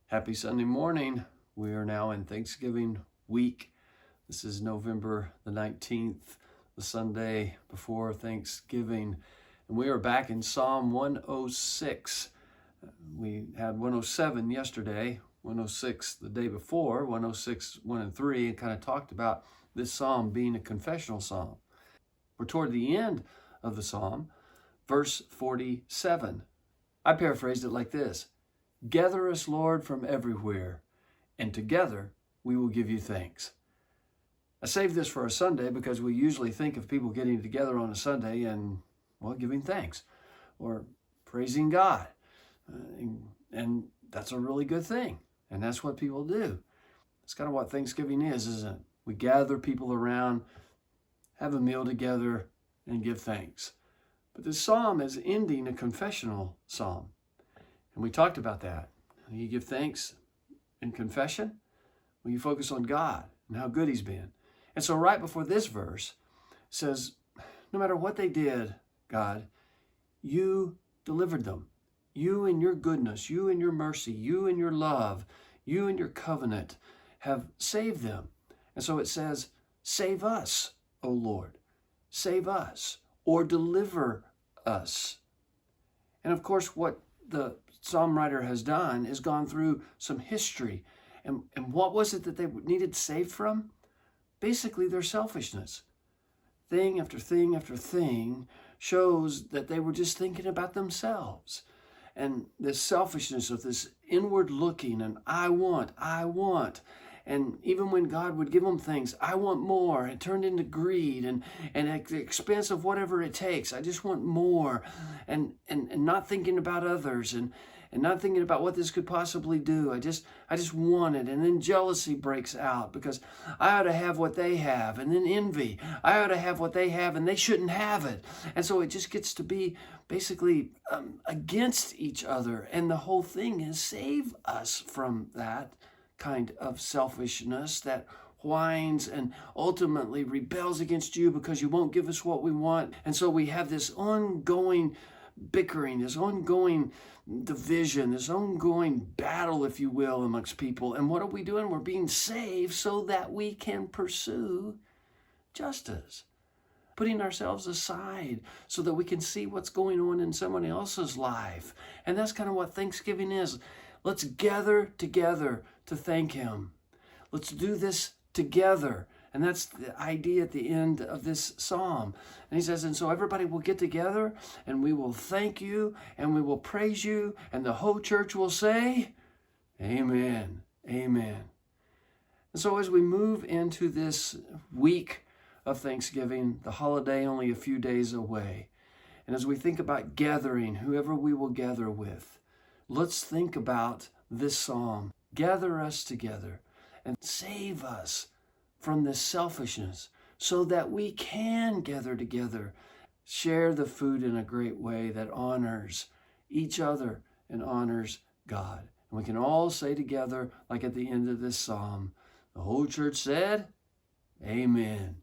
Happy Sunday morning. We are now in Thanksgiving week. This is November the 19th, the Sunday before Thanksgiving. And we are back in Psalm 106. We had 107 yesterday, 106 the day before, 106, 1 and 3, and kind of talked about this psalm being a confessional psalm. We're toward the end of the psalm, verse 47. I paraphrased it like this: "Gather us, Lord, from everywhere, and together we will give you thanks." I saved this for a Sunday because we usually think of people getting together on a Sunday and, giving thanks or praising God. And that's a really good thing. And that's what people do. It's kind of what Thanksgiving is, isn't it? We gather people around, have a meal together, and give thanks. But this psalm is ending a confessional psalm. And we talked about that. You give thanks in confession when you focus on God and how good He's been. And so right before this verse says, no matter what they did, God, you delivered them. You in your goodness, you in your mercy, you in your love, you in your covenant have saved them. And so it says, save us, O Lord. Save us or deliver us. And of course, what the psalm writer has done is gone through some history. And what was it that they needed saved from? Basically, their selfishness. Thing after thing after thing shows that they were just thinking about themselves. And this selfishness of this inward looking and I want. And even when God would give them things, I want more. It turned into greed and at the expense of whatever it takes. I just want more. And not thinking about others and not thinking about what this could possibly do. I just want it. And then jealousy breaks out because I ought to have what they have. And then envy. I ought to have what they have and they shouldn't have it. And so it just gets to be basically against each other. And the whole thing is save us from that kind of selfishness that whines and ultimately rebels against you because you won't give us what we want. And so we have this ongoing bickering, this ongoing division, this ongoing battle, if you will, amongst people. And what are we doing? We're being saved so that we can pursue justice, putting ourselves aside so that we can see what's going on in someone else's life. And that's kind of what Thanksgiving is. Let's gather together to thank Him. Let's do this together. And that's the idea at the end of this psalm. And he says, and so everybody will get together and we will thank you and we will praise you. And the whole church will say, amen, amen. And so as we move into this week of Thanksgiving, the holiday only a few days away, and as we think about gathering, whoever we will gather with, let's think about this psalm. Gather us together and save us from this selfishness so that we can gather together, share the food in a great way that honors each other and honors God. And we can all say together, like at the end of this psalm, the whole church said, amen.